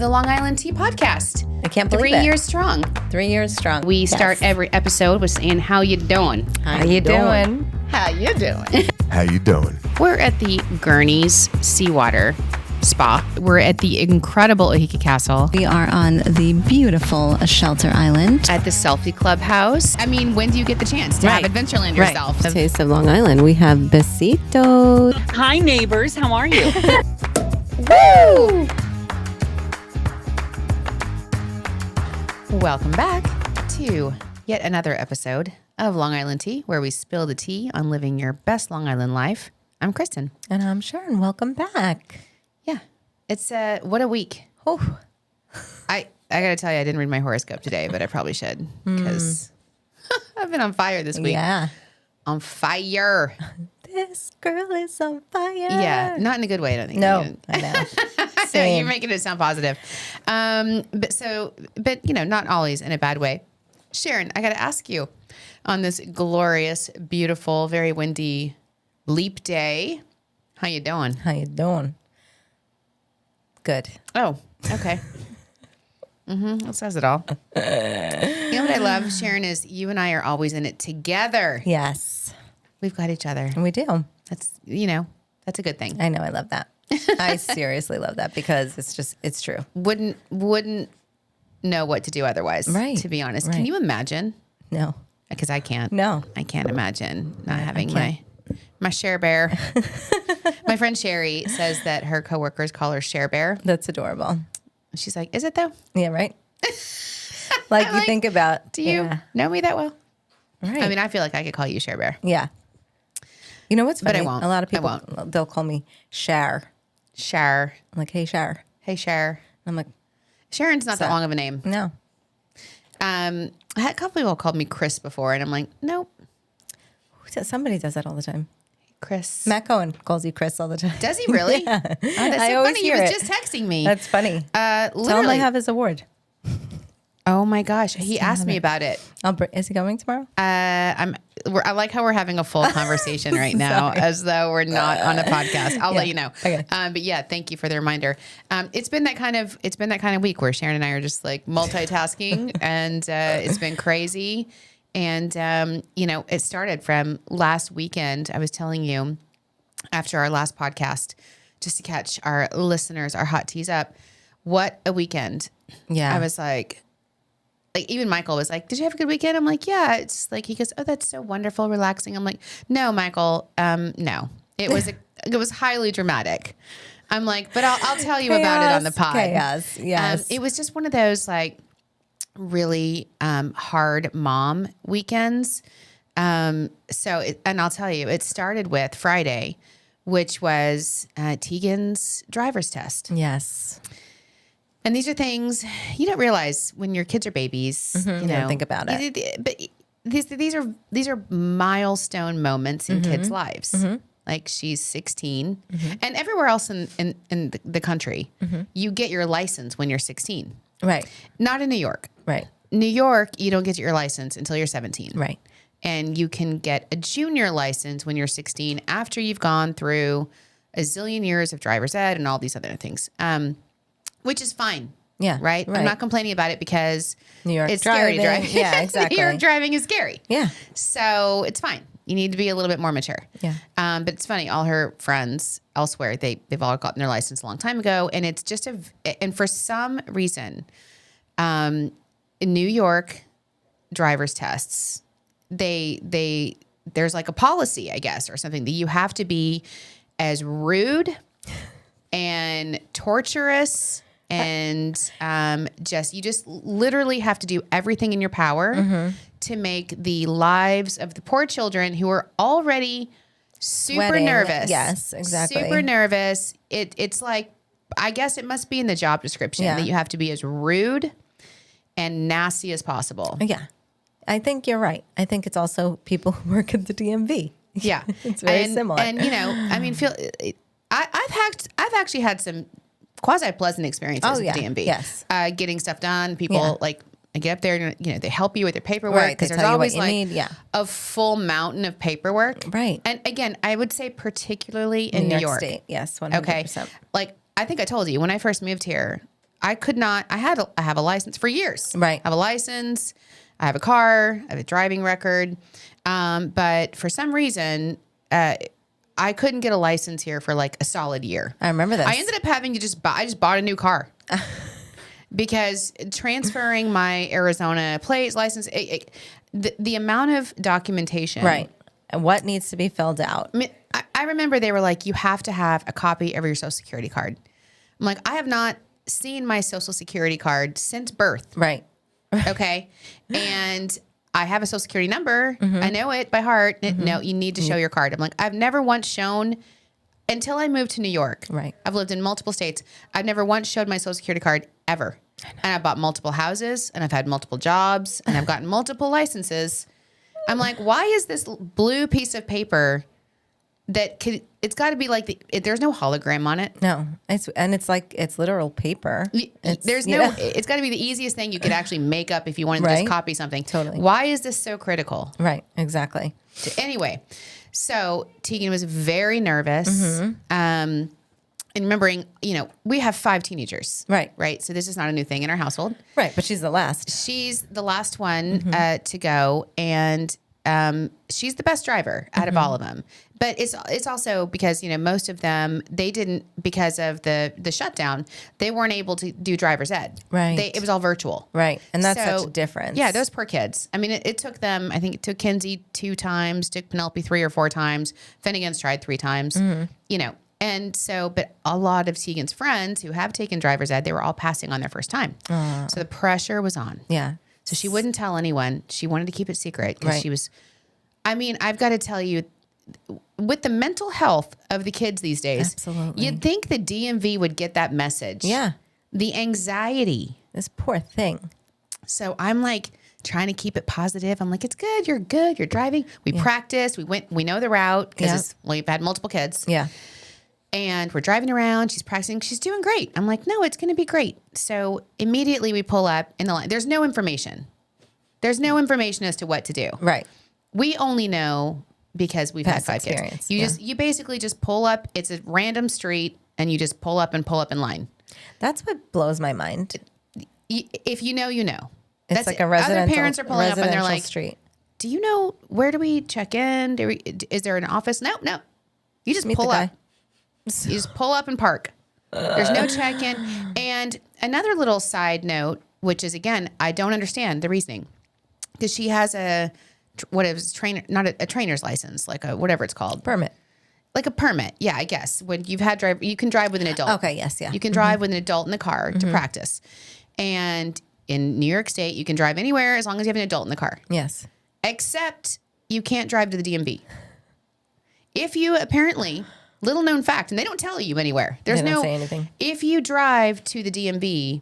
the Long Island Tea Podcast. I can't believe it. 3 years strong. 3 years strong. We start every episode with saying, how you doing? How you doing? How you doing? How you doing? We're at the Gurney's Seawater Spa. We're at the incredible Ahika Castle. We are on the beautiful Shelter Island. At the Selfie Clubhouse. I mean, when do you get the chance to have Adventureland yourself? Taste of Long Island. We have Besito. Hi, neighbors. How are you? Woo! Welcome back to yet another episode of Long Island Tea, where we spill the tea on living your best Long Island life. I'm Kristen. And I'm Sharon. Welcome back. Yeah. It's what a week. Oh, I gotta tell you, I didn't read my horoscope today, but I probably should because I've been on fire this week. yeah. On fire. This girl is on fire. Yeah. Not in a good way, I don't think. No, I know. No, you're making it sound positive. But you know, not always in a bad way. Sharon, I got to ask you on this glorious, beautiful, very windy leap day. How you doing? How you doing? Good. Oh, okay. That says it all. You know what I love, Sharon, is you and I are always in it together. Yes. We've got each other. We do. That's, that's a good thing. I know. I love that. I seriously love that because it's true. Wouldn't know what to do otherwise, Right. to be honest. Right. Can you imagine? No. Because I can't. No. I can't imagine not having can't. my Share Bear. My friend Sherry says that her coworkers call her Share Bear. That's adorable. She's like, is it though? Yeah, right? Like you think about. Do you know me that well? Right. I mean, I feel like I could call you Share Bear. Yeah. You know what's funny? But I won't. A lot of I people, won't. they'll call me Shar. Share. I'm like, hey, Shar. Hey, Share. I'm like, Sharon's not that long of a name. no. I had a couple people called me Chris before, and I'm like, nope. Somebody does that all the time. Chris. Matt Cohen calls you Chris all the time. Does he really? Yeah. Oh, that's I so always funny. He hear was it. just texting me. That's funny. Tell him I Literally. have his award. Oh my gosh. He asked me about it. Is he coming tomorrow? I like how we're having a full conversation right now, Sorry. as though we're not on a podcast. I'll let you know. Okay. But yeah, thank you for the reminder. It's been that kind of week where Sharon and I are just like multitasking, and it's been crazy. And it started from last weekend. I was telling you after our last podcast, just to catch our listeners, our hot teas up. What a weekend! Yeah. I was like even Michael was like, did you have a good weekend? I'm like, yeah. It's like, he goes, oh, that's so wonderful, relaxing. I'm like, no, Michael, no. It was highly dramatic. I'm like, but I'll tell you about it on the pod. Chaos, yes. It was just one of those like really hard mom weekends. And I'll tell you, it started with Friday, which was Tegan's driver's test. Yes. And these are things you don't realize when your kids are babies. You don't think about it. But these are milestone moments in kids' lives. Like she's 16, and everywhere else in the country, you get your license when you're 16. Right. Not in New York. Right. New York, you don't get your license until you're 17. Right. And you can get a junior license when you're 16 after you've gone through a zillion years of driver's ed and all these other things. Which is fine. Yeah. Right? I'm not complaining about it because New York it's driving. scary to drive. Yeah, exactly. New York driving is scary. Yeah. So it's fine. You need to be a little bit more mature. Yeah. But it's funny. All her friends elsewhere, they've all gotten their license a long time ago. And it's just and for some reason, in New York driver's tests, there's like a policy, I guess, or something that you have to be as rude and torturous and you just literally have to do everything in your power to make the lives of the poor children who are already super Sweating. nervous. Yes, exactly. Super nervous. It's like, I guess it must be in the job description that you have to be as rude and nasty as possible. Yeah. I think you're right. I think it's also people who work at the DMV. Yeah. It's very similar. And, I mean, I've actually had some quasi-pleasant experiences with DMV. Yes. Getting stuff done. People I get up there and they help you with your paperwork Right, because they there's tell you always what you like need, a full mountain of paperwork. Right. And again, I would say particularly in New York State. Yes, 100%. Okay. Like I think I told you when I first moved here, I could not. I have a license for years. Right. I have a license. I have a car. I have a driving record. But for some reason, I couldn't get a license here for like a solid year. I remember this. I ended up having to I just bought a new car because transferring my Arizona plates license, the amount of documentation. Right. And what needs to be filled out. I remember they were like, you have to have a copy of your social security card. I'm like, I have not seen my social security card since birth. Right. Okay. And I have a social security number. I know it by heart. No, you need to show your card. I'm like, I've never once shown until I moved to New York. Right. I've lived in multiple states. I've never once showed my social security card ever. And I bought multiple houses and I've had multiple jobs and I've gotten multiple licenses. I'm like, why is this blue piece of paper it's got to be like there's no hologram on it. No, it's literal paper. It's got to be the easiest thing you could actually make up if you wanted to just copy something. Totally. Why is this so critical? Right. Exactly. Anyway, so Tegan was very nervous. And remembering, we have 5 teenagers. Right. Right. So this is not a new thing in our household. Right. But she's the last. She's the last one to go. And she's the best driver out of all of them. But it's also because, most of them, they didn't, because of the shutdown, they weren't able to do driver's ed. Right. It was all virtual. Right. And that's such a difference. Yeah, those poor kids. I mean, it took them, I think it took Kinsey 2 times, took Penelope 3 or 4 times. Finnegan's tried 3 times, And so, but a lot of Tegan's friends who have taken driver's ed, they were all passing on their first time. So the pressure was on. Yeah. So she wouldn't tell anyone. She wanted to keep it secret because she was, I've got to tell you, with the mental health of the kids these days, absolutely, you'd think the DMV would get that message. Yeah. The anxiety. This poor thing. So I'm like trying to keep it positive. I'm like, it's good. You're good. You're driving. We practiced. We know the route because we've had multiple kids. Yeah. And we're driving around. She's practicing. She's doing great. I'm like, no, it's going to be great. So immediately we pull up in the line. There's no information. There's no information as to what to do. Right. We only know because we've had 5 kids. You basically just pull up. It's a random street and you just pull up in line. That's what blows my mind. If you know, you know. It's like a residential, other parents are pulling up and they're like, street. Do you know, where do we check in? Is there an office? No. You just pull up. You just pull up and park. There's no check-in. And another little side note, which is, again, I don't understand the reasoning. Because she has not a trainer's license, like a, whatever it's called. Permit. Like a permit. Yeah, I guess. When you've had you can drive with an adult. Okay, yes, yeah. You can drive with an adult in the car to practice. And in New York State, you can drive anywhere as long as you have an adult in the car. Yes. Except you can't drive to the DMV. If you apparently, little known fact, and they don't tell you anywhere. They don't say anything. If you drive to the DMV,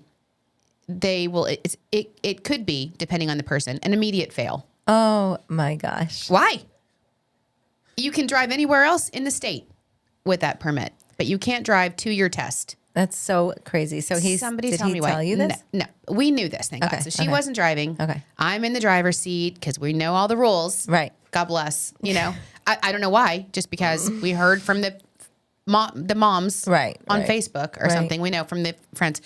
they will. It could be, depending on the person, an immediate fail. Oh my gosh. Why? You can drive anywhere else in the state with that permit, but you can't drive to your test. That's so crazy. So did he tell you this? No, we knew this, thank God. So she wasn't driving. Okay. I'm in the driver's seat because we know all the rules. Right. God bless. I don't know why, just because we heard from the moms on Facebook or something. We know from the friends,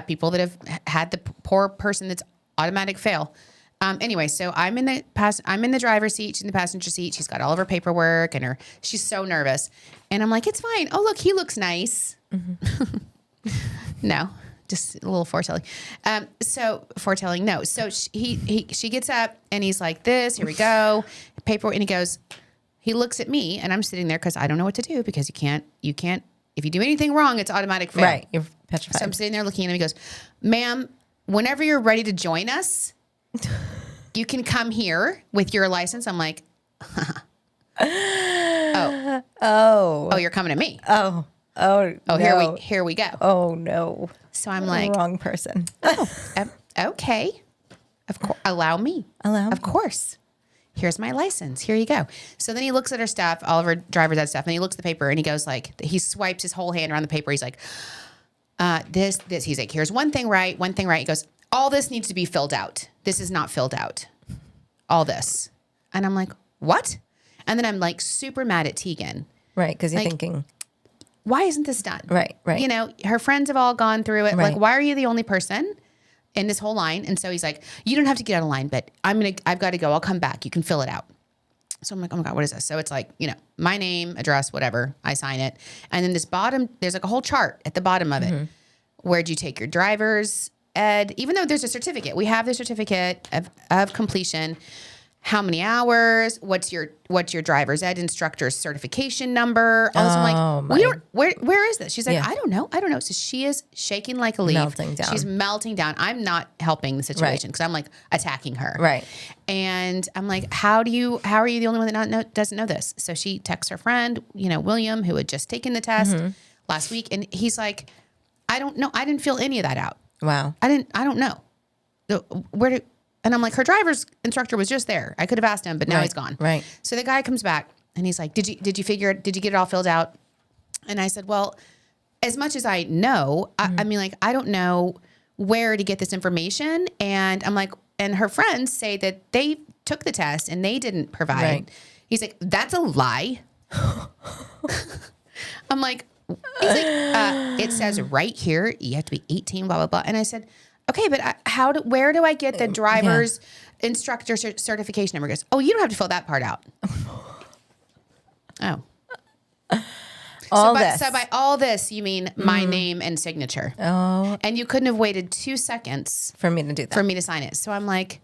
people that have had the poor person that's automatic fail. Anyway, so I'm in the driver's seat. She's in the passenger seat. She's got all of her paperwork and she's so nervous. And I'm like, it's fine. Oh, look, he looks nice. No, just a little foretelling. Foretelling, no. So she gets up and he's like this, here we go. Paperwork. And he looks at me and I'm sitting there because I don't know what to do because you can't, if you do anything wrong, it's automatic fail. Right. You're petrified. So I'm sitting there looking at him. He goes, ma'am, whenever you're ready to join us, you can come here with your license. I'm like, oh, you're coming to me. Oh, no. Here we go. Oh no. So I'm like, wrong person. Okay. Of course, allow me. Of course. Here's my license. Here you go. So then he looks at her stuff, all of her driver's ed stuff, and he looks at the paper and he goes like, he swipes his whole hand around the paper. He's like, this. He's like, here's one thing right. He goes, all this needs to be filled out. This is not filled out. All this. And I'm like, what? And then I'm like super mad at Tegan. Right, because you're thinking. why isn't this done? Right. You know, her friends have all gone through it. Right. Like, why are you the only person in this whole line? And so he's like, you don't have to get out of line, but I've got to go. I'll come back. You can fill it out. So I'm like, oh my God, what is this? So it's like, you know, my name, address, whatever. I sign it. And then there's like a whole chart at the bottom of it. Where'd you take your driver's ed? Even though there's a certificate, we have the certificate of completion. How many hours? What's your driver's ed instructor's certification number? All this. I'm like, where is this? She's like, I don't know. So she is shaking like a leaf. Melting down. She's melting down. I'm not helping the situation because I'm like attacking her. Right. And I'm like, how are you the only one that doesn't know this? So she texts her friend, you know, William, who had just taken the test last week. And he's like, I don't know. I didn't fill any of that out. Wow. I don't know. And I'm like, her driver's instructor was just there. I could have asked him, but now he's gone. Right. So the guy comes back and he's like, did you get it all filled out? And I said, well, as much as I know, I mean, like, I don't know where to get this information. And I'm like, and her friends say that they took the test and they didn't provide. Right. He's like, that's a lie. I'm like, he's like, it says right here, you have to be 18, blah, blah, blah. And I said, okay, but where do I get the driver's instructor certification number? He goes, oh, you don't have to fill that part out. Oh. So by all this, you mean my name and signature. Oh. And you couldn't have waited 2 seconds For me to do that. for me to sign it. So I'm like,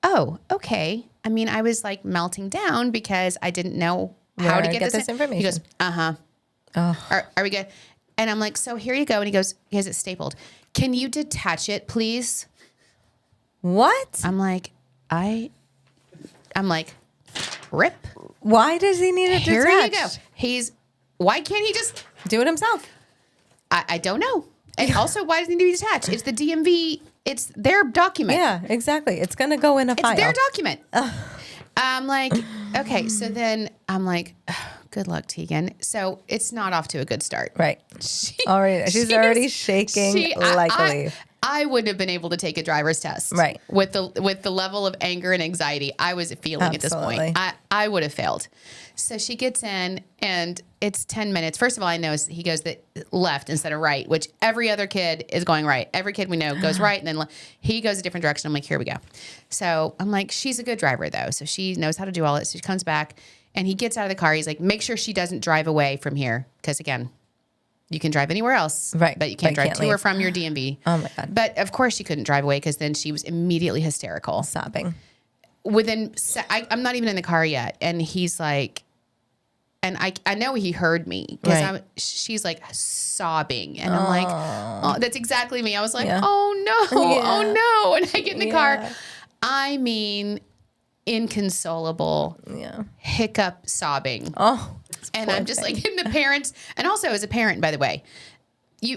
oh, okay. I mean, I was like melting down because I didn't know how to get this information. He goes, uh-huh. Oh. Are we good? And I'm like, so here you go. And he goes, he has it stapled. Can you detach it, please? What? I'm like, rip. Why does he need it Here detached? you go. Why can't he just Do it himself. I don't know. And also, why does it need to be detached? It's the DMV. It's their document. Yeah, exactly. It's going to go in a file. It's their document. I'm like, okay. So then I'm like, good luck, Tegan. So it's not off to a good start. Right. She's already shaking like a leaf. I wouldn't have been able to take a driver's test. Right. With the level of anger and anxiety I was feeling at this point. I would have failed. So she gets in and it's 10 minutes. First of all, I know he goes the left instead of right, which every other kid is going right. Every kid we know goes right and then he goes a different direction. I'm like, here we go. So I'm like, she's a good driver though. So she knows how to do all it. So she comes back and he gets out of the car. He's like, make sure she doesn't drive away from here. Because again, you can drive anywhere else, right? But you can't drive to or from your DMV. Oh my God. But of course she couldn't drive away because then she was immediately hysterical. Sobbing. I'm not even in the car yet. And he's like, and I know he heard me because she's like sobbing. And I'm like, oh, that's exactly me. I was like, oh no, oh no. And I get in the car. I mean, inconsolable hiccup sobbing. Oh. And I'm just like, and the parents, and also as a parent, by the way,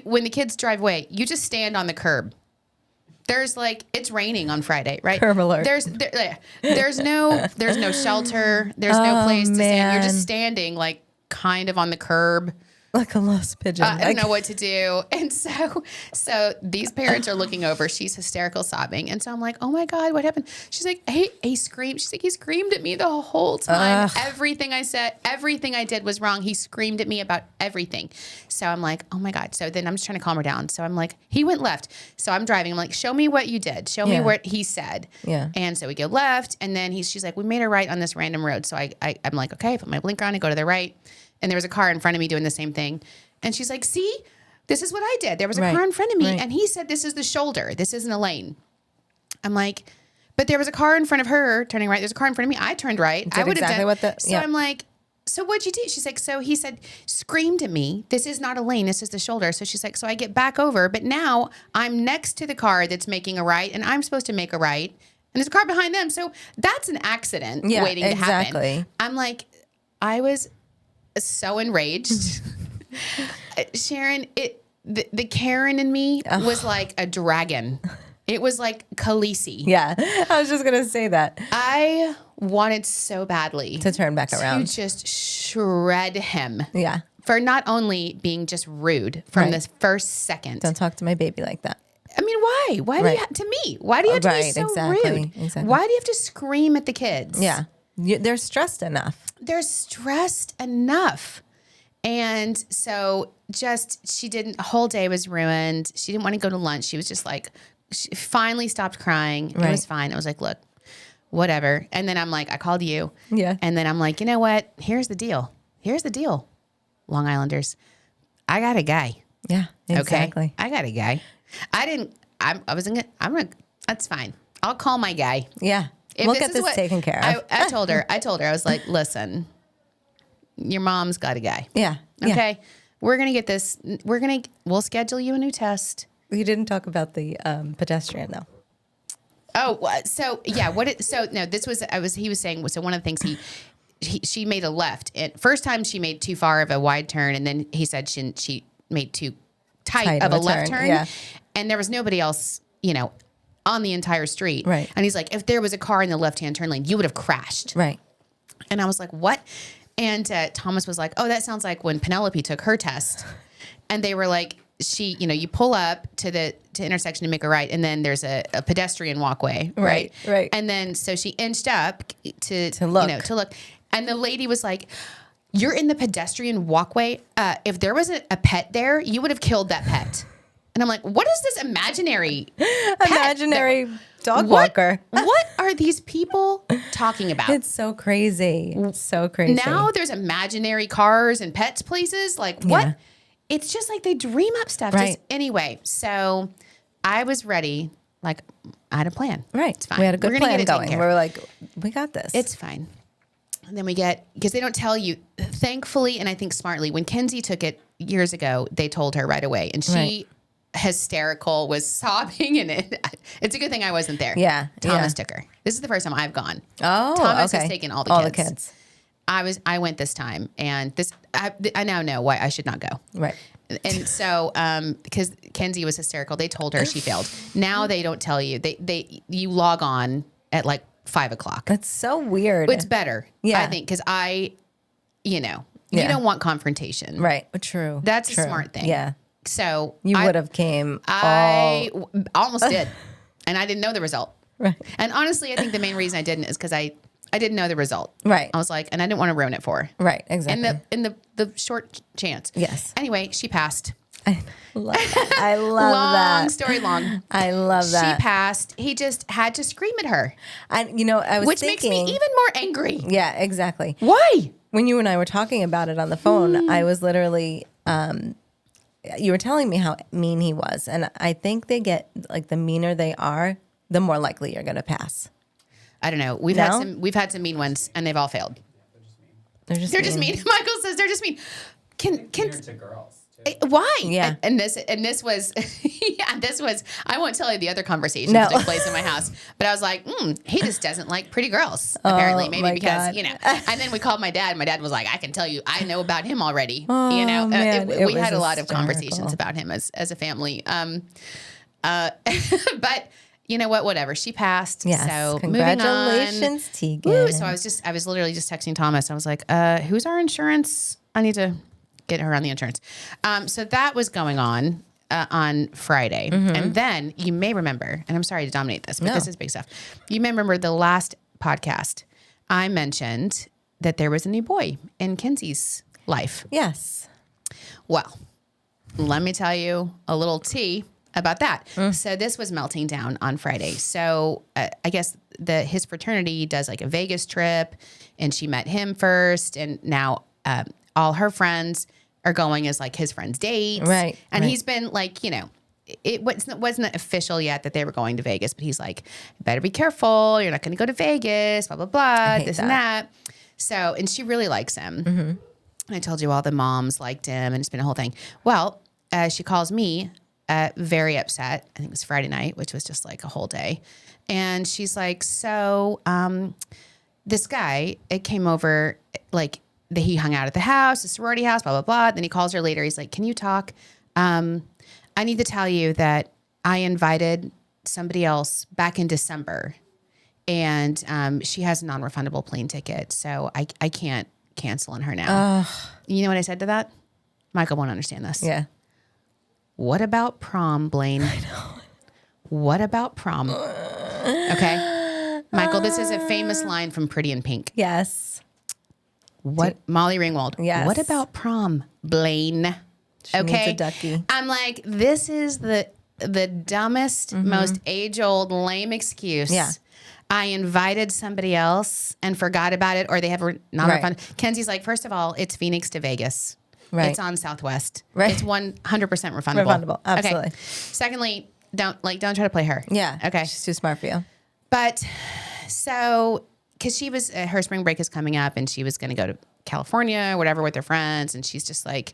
when the kids drive away, you just stand on the curb. There's like, it's raining on Friday, right? Curb alert. There's no shelter. There's no place to stand. You're just standing like kind of on the curb. Like a lost pigeon. I don't know what to do. And so these parents are looking over. She's hysterical sobbing. And so I'm like, oh my God, what happened? She's like, hey, he screamed. She's like, he screamed at me the whole time. Everything I said, everything I did was wrong. He screamed at me about everything. So I'm like, oh my God. So then I'm just trying to calm her down. So I'm like, he went left. So I'm driving. I'm like, show me what you did. Show me what he said. Yeah. And so we go left. And then she's like, we made a right on this random road. So I'm like, okay, I put my blinker on and go to the right. And there was a car in front of me doing the same thing. And she's like, see, this is what I did. There was a car in front of me. And he said, this is the shoulder. This isn't a lane. I'm like, but there was a car in front of her turning right. There's a car in front of me. I turned right. I would have done. So I'm like, so what'd you do? She's like, so he said, screamed at me. This is not a lane. This is the shoulder. So she's like, so I get back over. But now I'm next to the car that's making a right. And I'm supposed to make a right. And there's a car behind them. So that's an accident waiting to happen. I'm like, I was so enraged. Sharon, the Karen in me was like a dragon. It was like Khaleesi. Yeah, I was just gonna say that. I wanted so badly to turn back around, to just shred him. Yeah, for not only being just rude from this first second. Don't talk to my baby like that. I mean, why? Why do you to me? Why do you have to be so rude? Exactly. Why do you have to scream at the kids? Yeah, they're stressed enough. They're stressed enough. And so a whole day was ruined. She didn't want to go to lunch. She was just like, she finally stopped crying. It was fine. I was like, look, whatever. And then I'm like, I called you. Yeah. And then I'm like, you know what? Here's the deal. Long Islanders. I got a guy. Yeah, exactly. Okay. I got a guy. That's fine. I'll call my guy. Yeah. We'll get this taken care of. I told her, I was like, listen, your mom's got a guy. Yeah. Okay. We're going to get this. We'll schedule you a new test. We didn't talk about the pedestrian though. Oh, so yeah. He was saying, so one of the things she made a left. And first time she made too far of a wide turn. And then he said she made too tight of a left turn. Yeah. And there was nobody else, on the entire street. Right. And he's like, if there was a car in the left-hand turn lane, you would have crashed. Right. And I was like, what? And Thomas was like, oh, that sounds like when Penelope took her test. And they were like, you pull up to intersection to make a right, and then there's a pedestrian walkway. Right. Right. And then so she inched up to look. To look. And the lady was like, you're in the pedestrian walkway. If there was a pet there, you would have killed that pet. And I'm like, what is this imaginary dog walker? What are these people talking about? It's so crazy. Now there's imaginary cars and pets places. Like what? Yeah. It's just like they dream up stuff. Right. Anyway, so I was ready. Like I had a plan. Right. It's fine. We had a good plan going. We were like, we got this. It's fine. And then because they don't tell you, thankfully, and I think smartly, when Kenzie took it years ago, they told her right away. And she, hysterical, was sobbing in it. It's a good thing I wasn't there. Yeah. Thomas took her. This is the first time I've gone. Oh, Thomas okay. has taken all the kids. I went this time, and I now know why I should not go. Right. And so, because Kenzie was hysterical, they told her she failed. Now they don't tell you. You log on at like 5:00. That's so weird. It's better, yeah. I think, because you don't want confrontation. Right. True. That's a smart thing. Yeah. So you would have came. I almost did, and I didn't know the result. Right. And honestly, I think the main reason I didn't is because I didn't know the result. Right. I was like, and I didn't want to ruin it for her. Right. Exactly. In the short chance. Yes. Anyway, she passed. I love that. I love that. Long story long. I love that. She passed. He just had to scream at her. I was which thinking, makes me even more angry. Yeah, exactly. Why? When you and I were talking about it on the phone, I was literally, you were telling me how mean he was. And I think they get, like, the meaner they are, the more likely you're going to pass. I don't know. We've had some mean ones, and they've all failed. They're just mean. Michael says they're just mean. Can to girls. Why? Yeah. And this was I won't tell you the other conversations that took place in my house, but I was like, he just doesn't like pretty girls. Apparently, maybe because, and then we called my dad. My dad was like, I can tell you, I know about him already. Man, we had a lot of conversations about him as a family. But you know what? Whatever. She passed. Yes. So congratulations, Tegan. Woo. So I was literally just texting Thomas. I was like, who's our insurance? I need to get her on the insurance. So that was going on Friday. And then you may remember, and I'm sorry to dominate this, but this is big stuff. You may remember the last podcast I mentioned that there was a new boy in Kenzie's life. Yes. Well, let me tell you a little tea about that. So this was melting down on Friday. So I guess his fraternity does like a Vegas trip, and she met him first, and now all her friends are going as like his friends' dates. Right. And he's been like, it wasn't official yet that they were going to Vegas, but he's like, better be careful. You're not going to go to Vegas, blah, blah, blah, this and that. So, and she really likes him. And I told you all the moms liked him, and it's been a whole thing. Well, she calls me very upset. I think it was Friday night, which was just like a whole day. And she's like, so this guy, it came over, like, he hung out at the house, the sorority house, blah, blah, blah. Then he calls her later. He's like, can you talk? I need to tell you that I invited somebody else back in December, and she has a non-refundable plane ticket, so I can't cancel on her now. You know what I said to that? Michael won't understand this. Yeah. What about prom, Blaine? I know. What about prom? Okay. Michael, this is a famous line from Pretty in Pink. Yes. What Molly Ringwald? Yes. What about prom, Blaine? She needs a ducky. I'm like, this is the dumbest, most age-old, lame excuse. Yeah. I invited somebody else and forgot about it, or they have not Right. fun. Kenzie's like, first of all, it's Phoenix to Vegas. Right. It's on Southwest. Right. It's 100% refundable. Refundable, absolutely. Okay. Secondly, don't try to play her. Yeah. Okay. She's too smart for you. But so, because she was, her spring break is coming up and she was going to go to California or whatever with her friends. And she's just like,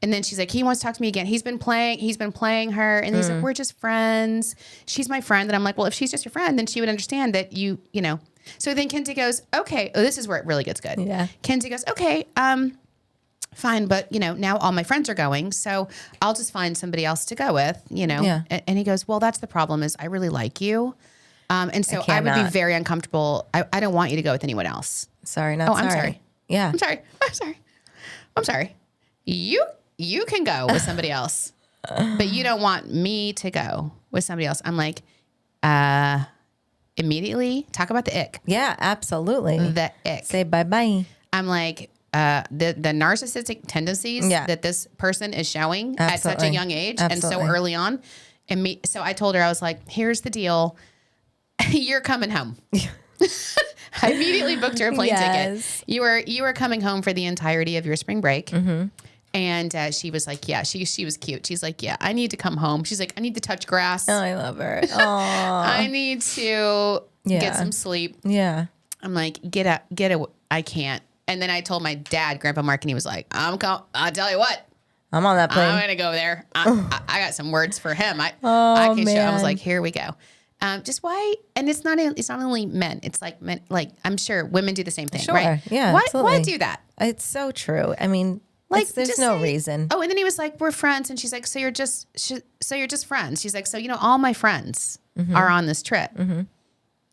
and then she's like, he wants to talk to me again. He's been playing her. And he's like, we're just friends. She's my friend. And I'm like, well, if she's just your friend, then she would understand that you know. So then Kenzie goes, okay. Oh, this is where it really gets good. Yeah. Kenzie goes, okay, fine. But, now all my friends are going. So I'll just find somebody else to go with, Yeah. And he goes, well, that's the problem is I really like you. And so I would be very uncomfortable. I don't want you to go with anyone else. Sorry, not sorry. I'm sorry. Yeah. I'm sorry. You can go with somebody else, but you don't want me to go with somebody else. I'm like, immediately talk about the ick. Yeah, absolutely. The ick. Say bye-bye. I'm like, the narcissistic tendencies that this person is showing at such a young age and so early on. So I told her, I was like, here's the deal. You're coming home. I immediately booked her a plane ticket. You were coming home for the entirety of your spring break. And she was like, yeah, she was cute. She's like, yeah, I need to come home. She's like, I need to touch grass. Oh, I love her. I need to get some sleep. Yeah. I'm like, get up. I can't. And then I told my dad, Grandpa Mark, and he was like, I'll tell you what. I'm on that plane. I'm going to go there. I got some words for him. I can show. I was like, here we go. Just why? And it's not only men. It's like men, like I'm sure women do the same thing, Sure. right? Yeah. Why do that? It's so true. I mean, Like, there's just no say- reason. Oh, and then he was like, we're friends. And she's like, so you're just friends. She's like, so, all my friends are on this trip.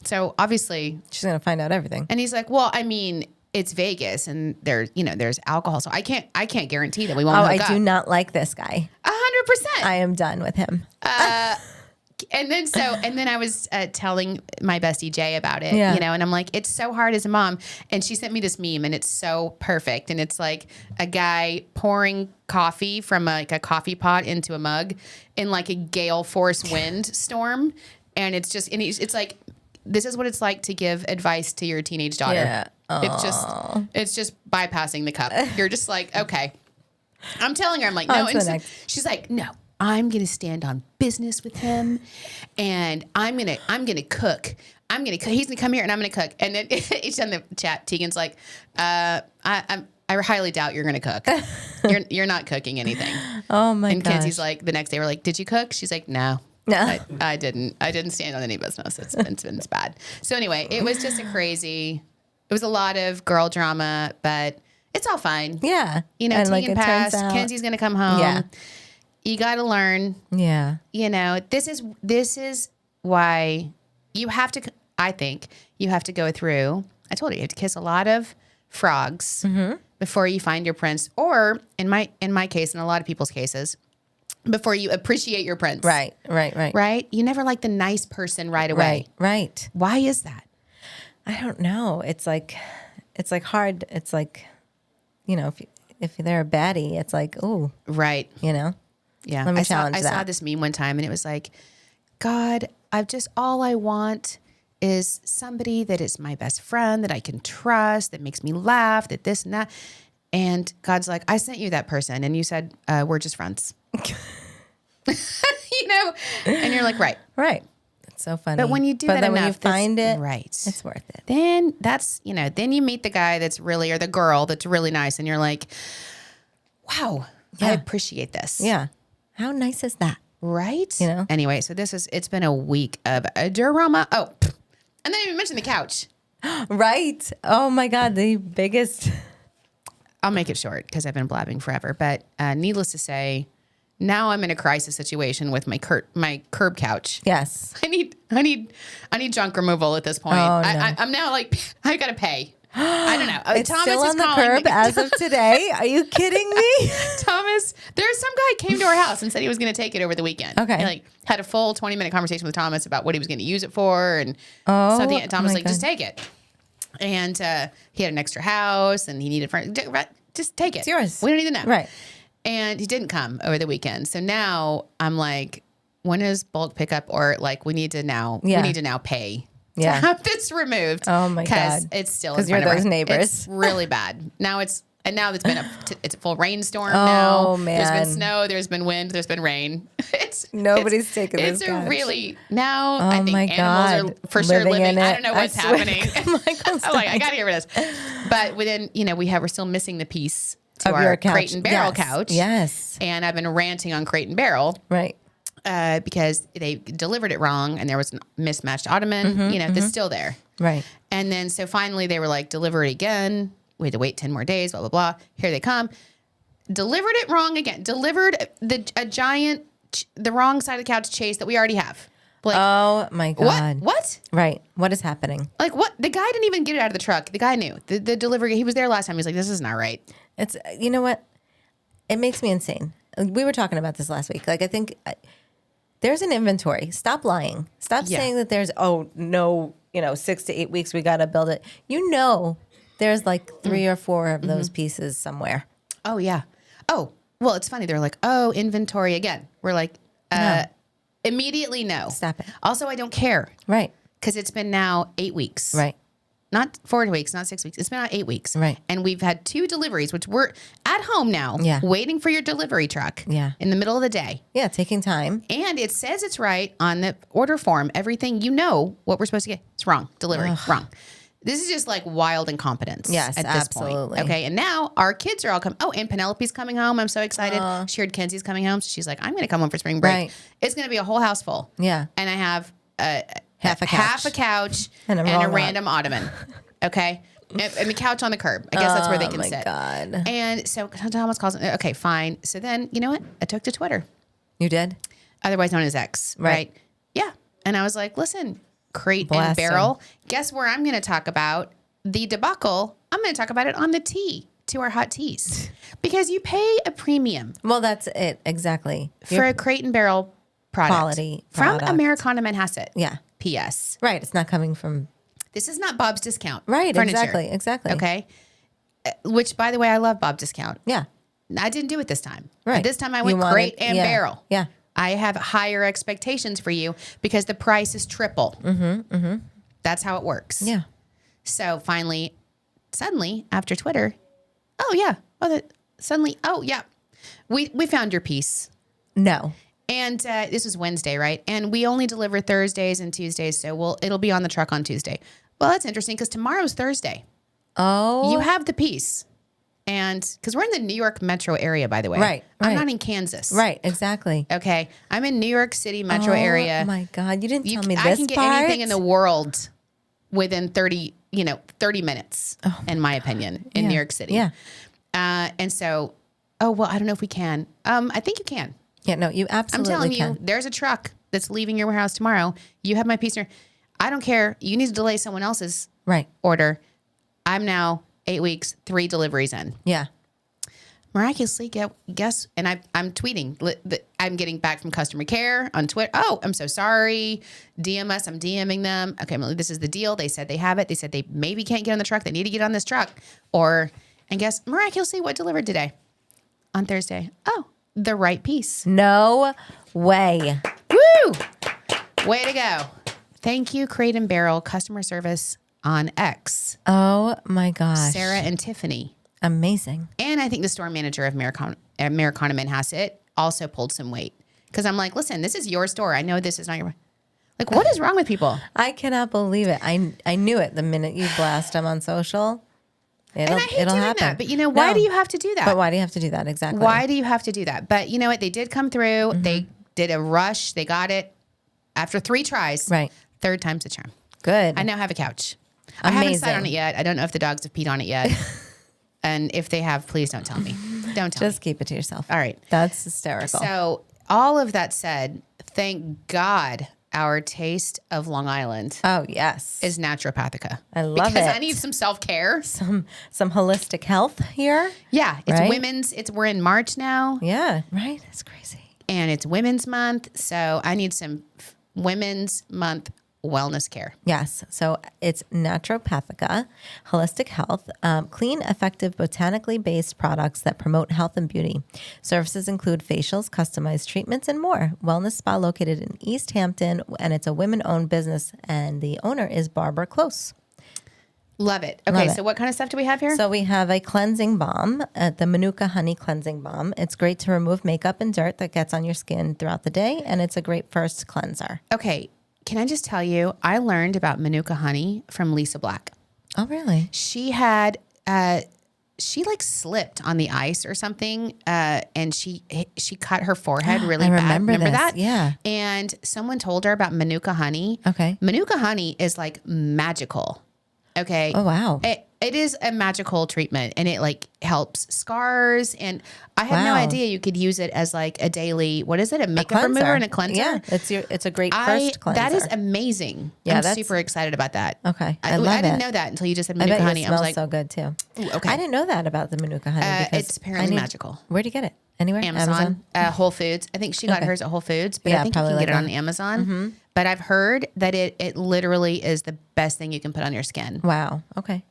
So obviously She's going to find out everything. and he's like, well, I mean, it's Vegas and there's alcohol. So I can't guarantee that we won't hook I up. do not like this guy. 100%. I am done with him. And then I was telling my bestie Jay about it, Yeah. and I'm like, it's so hard as a mom. And she sent me this meme and it's so perfect. And it's like a guy pouring coffee from a coffee pot into a mug in like a gale force wind storm. And it's just, it's like, this is what it's like to give advice to your teenage daughter. Yeah. It's just bypassing the cup. You're just like, okay. I'm telling her, I'm like, no. On to the And next. she's like, no. I'm going to stand on business with him and I'm going to cook. He's going to come here and I'm going to cook. And then each on the chat, Tegan's like, I highly doubt you're going to cook. You're not cooking anything. Oh my And gosh. Kenzie's like, the next day we're like, did you cook? She's like, no. No. I didn't stand on any business. It's been bad. So anyway, it was just it was a lot of girl drama, but it's all fine. Yeah. And like, Tegan it turns passed. out- Kenzie's going to come home. Yeah. You got to learn. Yeah. This is why you have to, I think you have to go through, I told you have to kiss a lot of frogs before you find your prince, or in my case, in a lot of people's cases, before you appreciate your prince. Right. Right? You never like the nice person right away. Right. Why is that? I don't know. It's like hard. It's like, if they're a baddie, it's like, ooh, Right. Yeah. Let me I challenge saw that. this meme one time and it was like, God, all I want is somebody that is my best friend, that I can trust, that makes me laugh, that this and that. And God's like, I sent you that person. And you said, we're just friends. And you're like, right. right. It's so funny. But when you do but that then enough, when you find it, right. it's worth it. Then then you meet the guy that's really, or the girl that's really nice. And you're like, wow, I Yeah. appreciate this. Yeah. How nice is that? Right? You know? Anyway, so it's been a week of a drama. Oh, and then I even mentioned the couch. Right. Oh my God. The biggest. I'll make it short because I've been blabbing forever. But needless to say, now I'm in a crisis situation with my curb couch. Yes. I need junk removal at this point. Oh, no. I'm now like, I got to pay. I don't know. It's Thomas still is on the calling curb me. as of today. Are you kidding me? Thomas, there's some guy came to our house and said he was going to take it over the weekend. Okay. And had a full 20-minute conversation with Thomas about what he was going to use it for and Oh, something. And Thomas my like, just God. take it. And he had an extra house and he needed just take it. It's yours. We don't need to know. Right. And he didn't come over the weekend. So now I'm like, when is bulk pickup? Or like, we need to now pay to have this removed. Oh my God. Because it's still in Because you're front of those our- neighbors. It's really bad. Now it's been it's a full rainstorm Oh, now. man. There's been snow, there's been wind, there's been rain. Nobody's taking this It's a couch. really now Oh I think my animals God. are for sure Living living. in I it. don't know I what's swear to happening. Michael's I'm like, I gotta get rid of this. But within, we're still missing the piece to Of our your couch. Crate and Barrel Yes. couch. Yes. And I've been ranting on Crate and Barrel. Right. Because they delivered it wrong and there was a mismatched ottoman. That's still there. Right. And then so finally they were like, deliver it again. We had to wait 10 more days, blah, blah, blah. Here they come. Delivered it wrong again. Delivered the wrong side of the couch chase that we already have. Like, Oh my God. What? Right. What is happening? Like what? The guy didn't even get it out of the truck. The guy knew. The delivery, he was there last time. He's like, this is not right. It's, you know what? It makes me insane. We were talking about this last week. Like, I think there's an inventory. Stop lying. Stop saying that there's, 6 to 8 weeks, we got to build it. There's like 3 or 4 of those pieces somewhere. Oh, yeah. Oh, well, it's funny. They're like, oh, inventory again. We're like, No. immediately no. Stop it. Also, I don't care Right. because it's been now 8 weeks. Right. Not 4 weeks, not 6 weeks. It's been out 8 weeks. Right. And we've had 2 deliveries, which we're at home now, waiting for your delivery truck in the middle of the day. Yeah. Taking time. And it says it's right on the order form. Everything, what we're supposed to get. It's wrong. Delivery, wrong. This is just like wild incompetence. Yes, at this absolutely. point. Okay. And now our kids are all coming. Oh, and Penelope's coming home. I'm so excited. She heard Kenzie's coming home. So she's like, I'm going to come home for spring break. Right. It's going to be a whole house full. Yeah. And I have Half a couch. and a wrong random ottoman. Okay. And the couch on the curb. I guess that's where they can sit. Oh my God. And so Thomas calls me. Okay, fine. So then, you know what? I took to Twitter, You did? otherwise known as X. Right. Yeah. And I was like, listen, Crate Bless and Barrel. Guess where I'm going to talk about the debacle? I'm going to talk about it on the tea to our hot teas because you pay a premium Well, that's it. Exactly. for a Crate and Barrel product Quality from product. Americana Manhasset. Yeah. P.S. Right. It's not coming from. This is not Bob's Discount. Right. Furniture. Exactly. Okay. Which, by the way, I love Bob Discount. Yeah. I didn't do it this time. Right. This time I You went wanted- Crate and Barrel. Yeah. I have higher expectations for you because the price is triple. That's how it works. Yeah. So finally, suddenly after Twitter, we found your piece. No. And this was Wednesday, right? And we only deliver Thursdays and Tuesdays, so it'll be on the truck on Tuesday. Well, that's interesting because tomorrow's Thursday. Oh. You have the piece. And because we're in the New York metro area, by the way. Right, I'm right. not in Kansas. Right. Exactly. Okay. I'm in New York City metro area. Oh my God. You didn't tell me this I can get part. anything in the world within 30 minutes, in my opinion, in New York City. Yeah. And so, I don't know if we can. I think you can. Yeah. No, you I'm absolutely telling can. you, there's a truck that's leaving your warehouse tomorrow. You have my piece. I don't care. You need to delay someone else's Right. order. I'm now 8 weeks, 3 deliveries in. Yeah. Miraculously, guess, and I'm tweeting. I'm getting back from customer care on Twitter. Oh, I'm so sorry. DM us. I'm DMing them. Okay, this is the deal. They said they have it. They said they maybe can't get on the truck. They need to get on this truck. And guess, miraculously, what delivered today? On Thursday. Oh, the right piece. No way. Woo! Way to go. Thank you, Crate and Barrel customer service on X. Oh my gosh. Sarah and Tiffany. Amazing. And I think the store manager of Americana Manhasset also pulled some weight. Because I'm like, listen, this is your store. I know this is not your... Like, what is wrong with people? I cannot believe it. I knew it the minute you blast them on social. And I hate it'll doing happen. that. But why No. do you have to do that? But why do you have to do that? Exactly. Why do you have to do that? But you know what? They did come through. They did a rush. They got it after 3 tries. Right. 3rd time's the charm. Good. I now have a couch. I haven't sat Amazing. on it yet. I don't know if the dogs have peed on it yet. And if they have, please don't tell me. Don't tell me. Just keep it to yourself. All right. That's hysterical. So all of that said, thank God our taste of Long Island oh yes. is naturopathica. I love because it. I need some self-care. some holistic health here. Yeah. It's Right? women's. We're in March now. Yeah. Right. That's crazy. And it's Women's Month. So I need some Women's Month wellness care. Yes. So it's Naturopathica, holistic health, clean, effective, botanically based products that promote health and beauty. Services include facials, customized treatments, and more. Wellness spa located in East Hampton, and it's a women-owned business, and the owner is Barbara Close. Love it. Okay, so what kind of stuff do we have here? So we have a cleansing balm, the Manuka Honey Cleansing Balm. It's great to remove makeup and dirt that gets on your skin throughout the day, and it's a great first cleanser. Okay, can I just tell you, I learned about Manuka honey from Lisa Black. Oh, really? She had, she like slipped on the ice or something, and she cut her forehead really bad. Remember Remember this. that? Yeah. And someone told her about Manuka honey. Okay. Manuka honey is like magical. Okay. Oh, wow. It is a magical treatment, and it like helps scars. And I had no idea you could use it as like a daily, what is it? A makeup remover and a cleanser? Yeah. It's a great first cleanser. That is amazing. Yeah, I'm that's super excited about that. Okay. I didn't know that until you just said Manuka honey. It I smells was like, so good too. ooh, okay. I didn't know that about the Manuka honey. Because it's apparently magical. Where'd you get it? Anywhere? Amazon? Whole Foods. I think she got hers at Whole Foods, but Yeah, I think you probably can get it like on Amazon. But I've heard that it literally is the best thing you can put on your skin. Wow. Okay.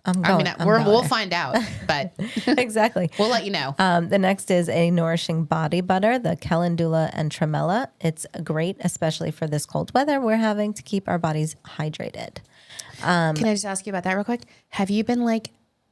I'm going. We'll find out, but exactly. we'll let you know. The next is a nourishing body butter, the Calendula and Tremella. It's great, especially for this cold weather we're having to keep our bodies hydrated. Can I just ask you about that real quick? Have you been like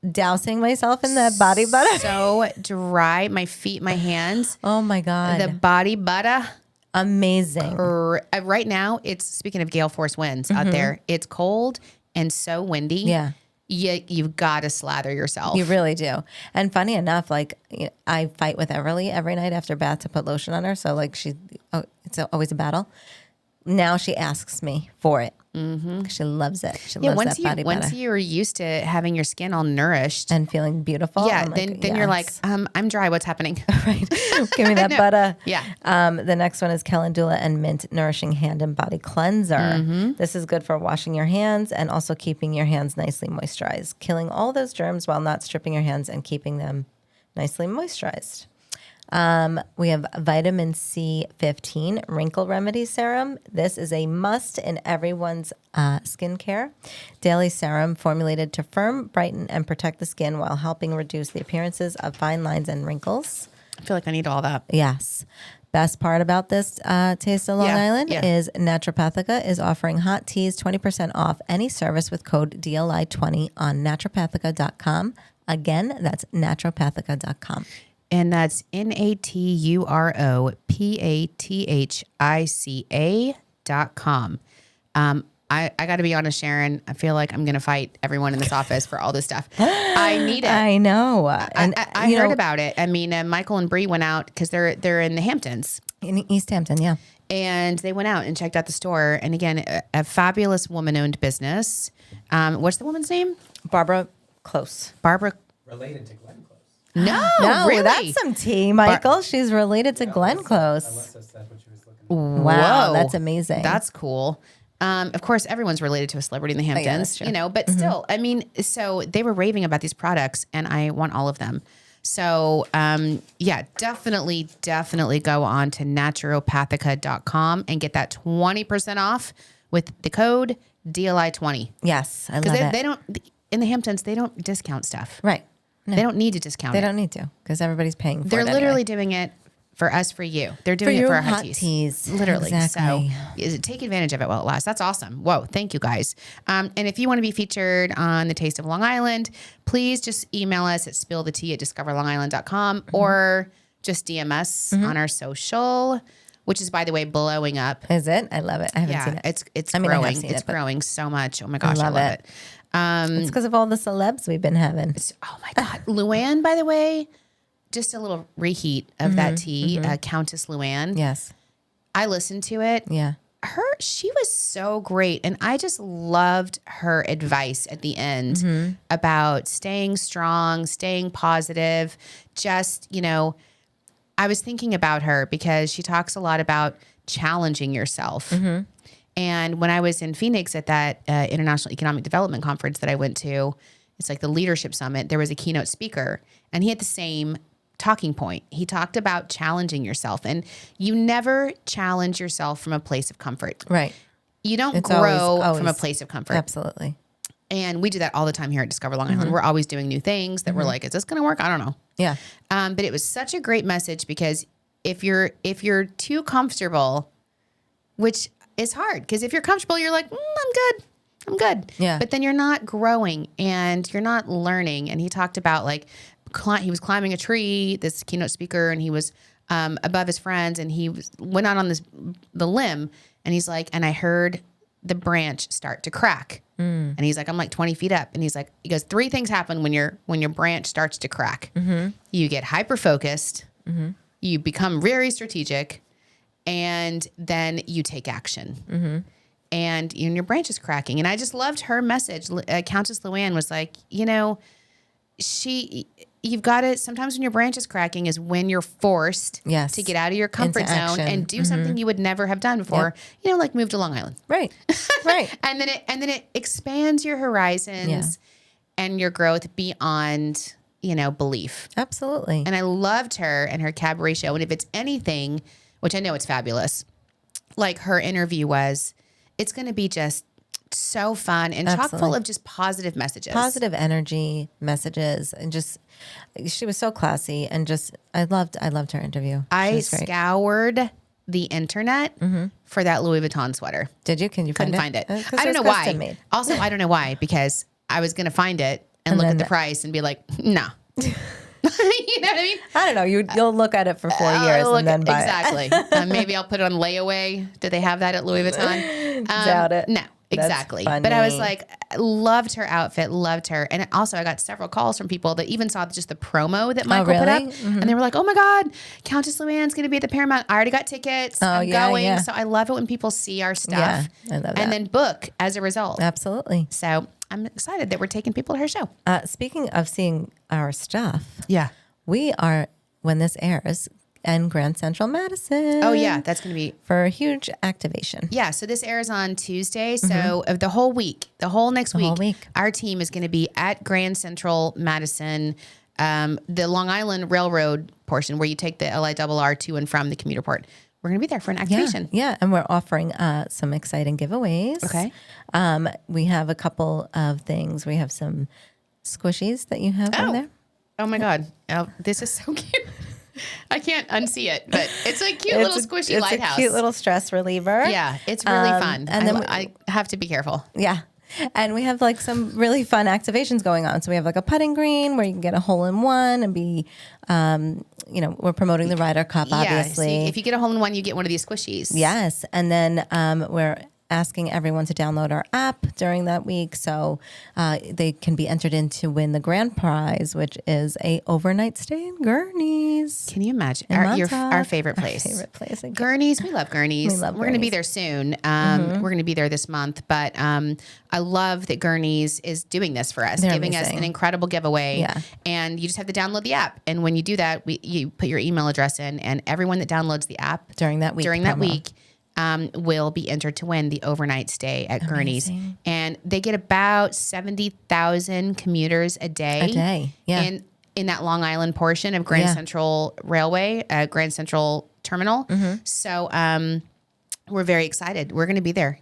Dousing myself in that body butter? so dry? My feet, my hands. Oh my God. The body butter. Amazing. Right now, it's speaking of gale force winds out there. It's cold and so windy. Yeah. You've got to slather yourself. You really do. And funny enough, like I fight with Everly every night after bath to put lotion on her. So like it's always a battle. Now she asks me for it. Mm-hmm. She loves it. She loves that body butter. Once you're used to having your skin all nourished and feeling beautiful. Yeah, then you're like, I'm dry. What's happening? Right. Give me that butter. Yeah. The next one is Calendula and Mint Nourishing Hand and Body Cleanser. Mm-hmm. This is good for washing your hands and also keeping your hands nicely moisturized, killing all those germs while not stripping your hands and keeping them nicely moisturized. We have vitamin C15 wrinkle remedy serum. This is a must in everyone's skincare. Daily serum formulated to firm, brighten, and protect the skin while helping reduce the appearances of fine lines and wrinkles. I feel like I need all that. Yes. Best part about this Taste of Long Island is Naturopathica is offering hot teas 20% off any service with code DLI20 on naturopathica.com. Again, that's naturopathica.com. And that's naturopathica.com. I got to be honest, Sharon. I feel like I'm going to fight everyone in this office for all this stuff. I need it. I know. And I heard about it. I mean, Michael and Bree went out because they're in the Hamptons. In East Hampton, yeah. And they went out and checked out the store. And again, a fabulous woman-owned business. What's the woman's name? Barbara Close. Barbara. Related to Glen Close. No, really? That's some tea, Michael. She's related to Glen Close. Alyssa said what she was looking for. Wow, Whoa. that's amazing. That's cool. Of course, everyone's related to a celebrity in the Hamptons, but still, I mean, so they were raving about these products and I want all of them. So, definitely go on to naturopathica.com and get that 20% off with the code DLI20. Yes, I love it. Because they don't, in the Hamptons, they don't discount stuff. Right. No. They don't need to discount it. They don't need to because everybody's paying for it. They're literally anyway. doing it for us, for you. They're doing For it your for our hot teas. teas. Literally. Exactly. So take advantage of it while it lasts. That's awesome. Whoa. Thank you guys. And if you want to be featured on the Taste of Long Island, please just email us at spillthetea@discoverlongisland.com or just DM us on our social, which is, by the way, blowing up. Is it? I love it. I haven't seen it. It's I growing. have seen It's it, but growing so much. Oh my gosh, I love love it. it's because of all the celebs we've been having. Oh my God. Luann, by the way, just a little reheat of that tea, Countess Luann. Yes. I listened to it. Yeah. She was so great. And I just loved her advice at the end about staying strong, staying positive. Just, I was thinking about her because she talks a lot about challenging yourself. And when I was in Phoenix at that International Economic Development Conference that I went to, it's like the Leadership Summit, there was a keynote speaker and he had the same talking point. He talked about challenging yourself, and you never challenge yourself from a place of comfort. Right. you don't It's grow always from a place of comfort. Absolutely. And we do that all the time here at Discover Long Island. We're always doing new things that we're like, is this going to work? I don't know. Yeah. But it was such a great message because if you're too comfortable, which is hard, because if you're comfortable, you're like, I'm good. Yeah. But then you're not growing and you're not learning. And he talked about like he was climbing a tree, this keynote speaker, and he was above his friends, and went out on the limb, and he's like, and I heard the branch start to crack. And he's like, I'm like 20 feet up. And he goes, 3 things happen when your branch starts to crack. You get hyper-focused, you become very strategic, and then you take action. And your branch is cracking. And I just loved her message. Countess Luann was like, you've got to, sometimes when your branch is cracking is when you're forced to get out of your comfort zone and do something you would never have done before, like move to Long Island. Right. and then it expands your horizons and your growth beyond, belief. Absolutely. And I loved her and her cabaret show. And if it's anything, which I know it's fabulous, like her interview was, it's going to be just so fun and chock full of just positive messages. Positive energy messages. And just, she was so classy, and just, I loved her interview. I scoured the internet for that Louis Vuitton sweater. Did you? Can you Couldn't find it? I don't know why. Also, I don't know why, because I was going to find it and look at the price and be like, nah. You know what I mean? I don't know. You'll look at it for 4 years and then buy it. Exactly. Maybe I'll put it on layaway. Do they have that at Louis Vuitton? Doubt it. No, exactly. That's But I was funny. like, loved her outfit, loved her. And also I got several calls from people that even saw just the promo that Michael put up. And they were like, oh my God, Countess Luann's going to be at the Paramount. I already got tickets. I'm going. yeah. So I love it when people see our stuff I love that. and then book as a result. Absolutely. So I'm excited that we're taking people to her show. Speaking of seeing our stuff, Yeah. we are, when this airs, in Grand Central Madison. Oh yeah, that's going to be for a huge activation. Yeah, so this airs on Tuesday. So of the whole week, the whole next week, our team is going to be at Grand Central Madison, the Long Island Railroad portion where you take the LIRR to and from the commuter port. We're going to be there for an activation. Yeah, and we're offering some exciting giveaways. Okay. We have a couple of things. We have some squishies that you have on there. Oh my God. Oh, this is so cute. I can't unsee it, but it's a cute little squishy lighthouse. It's a cute little stress reliever. Yeah, it's really fun. And then I have to be careful. Yeah. And we have like some really fun activations going on. So we have like a putting green where you can get a hole in one and be, we're promoting the Ryder Cup, obviously. Yeah, so if you get a hole in one, you get one of these squishies. Yes. And then we're asking everyone to download our app during that week so they can be entered in to win the grand prize, which is a overnight stay in Gurney's. Can you imagine? In Our favorite place. Our favorite place. Again. Gurney's. We love Gurney's. We love We're going to be Gurney's. there soon. We're going to be there this month. But I love that Gurney's is doing this for us, They're giving us amazing. an incredible giveaway. Yeah. And you just have to download the app. And when you do that, you put your email address in, and everyone that downloads the app During that week will be entered to win the overnight stay at Gurney's. And they get about 70,000 commuters a day. Yeah. In that Long Island portion of Grand Central Railway, Grand Central Terminal. So we're very excited. We're going to be there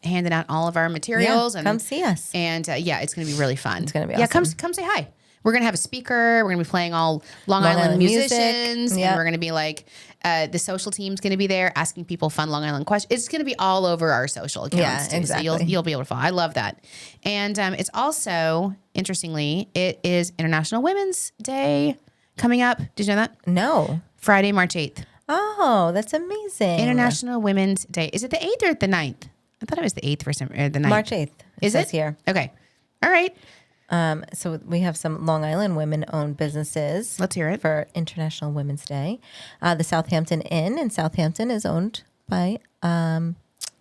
handing out all of our materials. Yeah, and come see us. And it's going to be really fun. It's going to be Yeah, awesome. come say hi. We're going to have a speaker. We're going to be playing all Long Island musicians. music. And we're going to be like, the social team's going to be there asking people fun Long Island questions. It's going to be all over our social accounts. Yeah, exactly. So you'll be able to follow. I love that. And it's also, interestingly, it is International Women's Day coming up. Did you know that? No. Friday, March 8th. Oh, that's amazing. International Women's Day. Is it the 8th or the 9th? I thought it was the 8th for some, or the 9th. March 8th. Is says it? here. Okay. All right. So we have some Long Island women-owned businesses. Let's hear it. For International Women's Day. The Southampton Inn in Southampton is owned by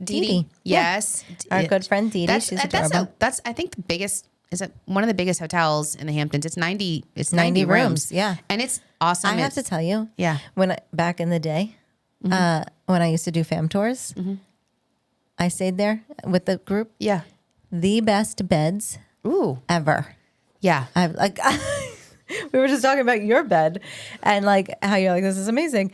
Dee Dee. Yes. Our good friend Dee Dee. She's adorable. That's I think the biggest. Is it one of the biggest hotels in the Hamptons? It's 90 90 rooms. rooms, yeah. And it's awesome. I have to tell you, Yeah. Back in the day, when I used to do fam tours, I stayed there with the group. Yeah. The best beds Ooh. ever. Yeah. I've we were just talking about your bed and like how you're like, this is amazing.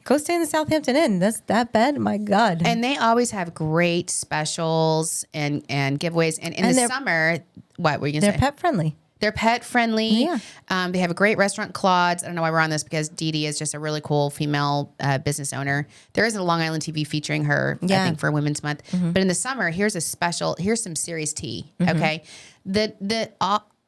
Go stay in the Southampton Inn. That's that bed. My God. And they always have great specials and giveaways. And in the summer, what were you going to say? They're pet friendly. They're pet friendly. Yeah. They have a great restaurant, Claude's. I don't know why we're on this because Dee Dee is just a really cool female business owner. There is a Long Island TV featuring her, I think, for Women's Month. But in the summer, here's some serious tea. Okay.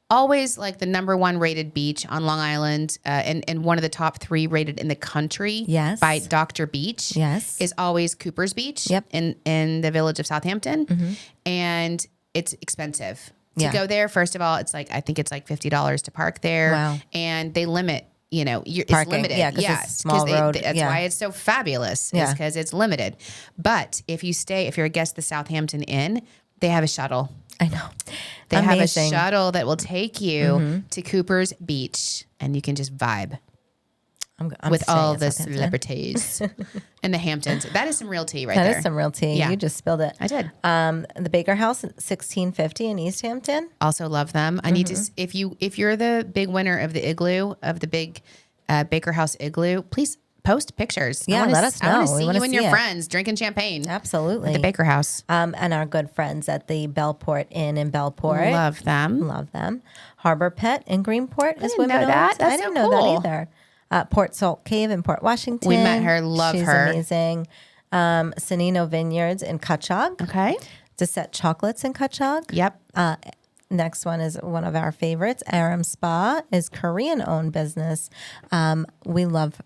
Always like the number 1 rated beach on Long Island and one of the top 3 rated in the country by Dr. Beach is always Cooper's Beach in the village of Southampton. And it's expensive. To go there, first of all, I think it's like $50 to park there. Wow. And they limit, it's Parking. limited. Yeah, because it's a small road. That's why it's so fabulous, is because it's limited. But if you're a guest at the Southampton Inn, they have a shuttle. I know. They Amazing. have a shuttle that will take you to Cooper's Beach, and you can just vibe I'm with staying all at the Southampton. celebrities and the Hamptons. That is some real tea right That there. is some real tea. Yeah. You just spilled it. I did. The Baker House, 1650 in East Hampton. Also love them. I need to. If you're the big winner of the igloo of the big Baker House igloo, please post pictures. Yeah, let us know. I want to We see wanna you and see your it. friends drinking champagne. Absolutely. At the Baker House. And our good friends at the Bellport Inn in Bellport. Love them. Love them. Harbor Pet in Greenport is didn't know women-owned. that. That's I didn't so know cool. that either. Port Salt Cave in Port Washington. We met her. Love She's her. amazing. Sonino Vineyards in Patchogue. Okay. Deset Chocolates in Patchogue. Yep. Next one is one of our favorites. Aram Spa is Korean-owned business. We love.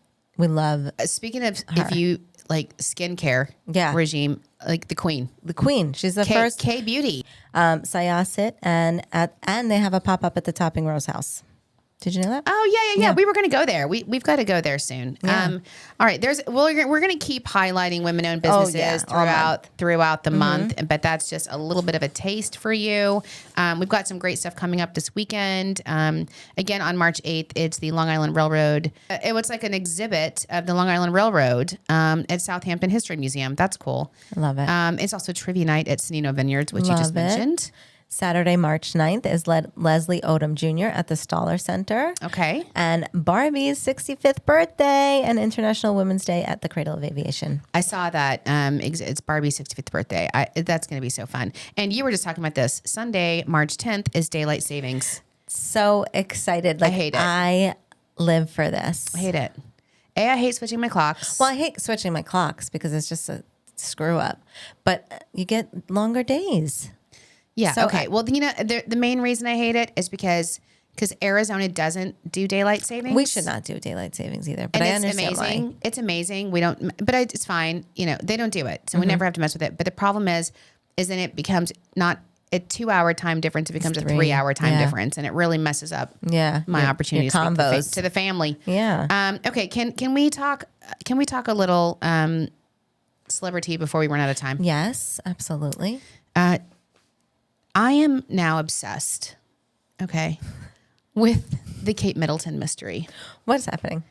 Speaking of, if you like skincare regime, like the Queen. The Queen. She's the K, first. K Beauty. Sayasit, and they have a pop-up at the Topping Rose House. Did you know that? Oh yeah. We were going to go there. We've got to go there soon. Yeah. All right. We're going to keep highlighting women-owned businesses throughout the month, but that's just a little bit of a taste for you. We've got some great stuff coming up this weekend. Again, on March 8th, it's the Long Island Railroad. It was like an exhibit of the Long Island Railroad at Southampton History Museum. That's cool. I love it. It's also trivia night at Sonino Vineyards, which you just mentioned. Saturday, March 9th is Leslie Odom Jr. at the Stoller Center. Okay. And Barbie's 65th birthday and International Women's Day at the Cradle of Aviation. I saw that. It's Barbie's 65th birthday. That's going to be so fun. And you were just talking about this. Sunday, March 10th is daylight savings. So excited. Like, I hate it. I live for this. I hate it. I hate switching my clocks. Well, I hate switching my clocks because it's just a screw up. But you get longer days. Yeah. So Okay. Well, the main reason I hate it is because Arizona doesn't do daylight savings. We should not do daylight savings either. But And I it's understand amazing. why. It's amazing. We don't, but it's fine. They don't do it, so we never have to mess with it. But the problem is then it becomes not a 2-hour time difference; it becomes a 3-hour time difference, and it really messes up. My opportunity your to speak combos. to the family. Yeah. Okay. Can we talk? Can we talk a little celebrity before we run out of time? Yes, absolutely. I am now obsessed, with the Kate Middleton mystery. What's happening?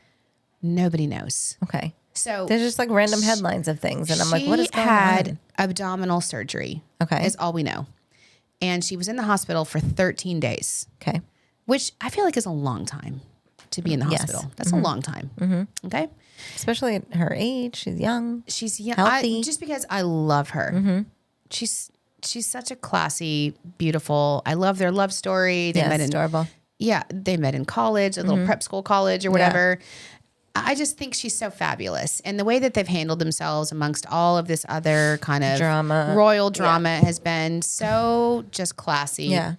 Nobody knows. Okay. So There's just like random headlines of things. And I'm like, what is she going had on? abdominal surgery. Okay. Is all we know. And she was in the hospital for 13 days, Okay. which I feel like is a long time to be in the Yes. hospital. That's a long time. Okay. Especially at her age. She's young. She's young. Healthy. Just because I love her. She's such a classy, beautiful. I love their love story. They met in adorable. Yeah, they met in college, a little prep school college or whatever. I just think she's so fabulous. And the way that they've handled themselves amongst all of this other kind of Drama. royal drama has been so just classy. Yeah.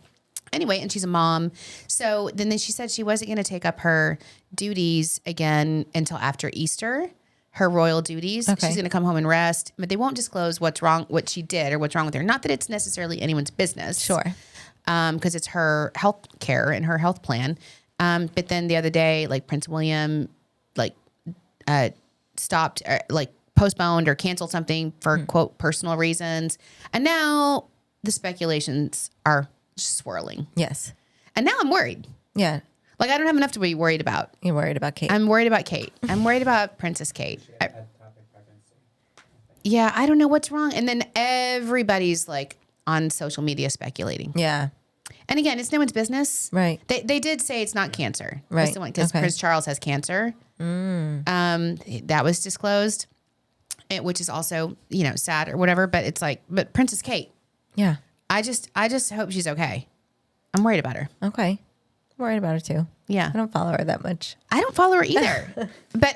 Anyway, and she's a mom. So then she said she wasn't going to take up her duties again until after Easter, her royal duties. Okay. She's going to come home and rest, but they won't disclose what's wrong, what she did or what's wrong with her. Not that it's necessarily anyone's business. Sure. Because it's her health care and her health plan. But then the other day, like Prince William, stopped, postponed or canceled something for quote personal reasons, and now the speculations are swirling. Yes. And now I'm worried. Yeah. Like I don't have enough to be worried about. You're worried about Kate. I'm worried about Kate. I'm worried about Princess Kate. Ectopic pregnancy. Yeah, I don't know what's wrong. And then everybody's like on social media speculating. yeah. And again, it's no one's business. Right. They did say it's not cancer. Right. Because Prince Charles has cancer. That was disclosed, which is also, sad or whatever. But it's like, but Princess Kate. Yeah. I just hope she's okay. I'm worried about her. Okay. I'm worried about her too. Yeah. I don't follow her that much. I don't follow her either. But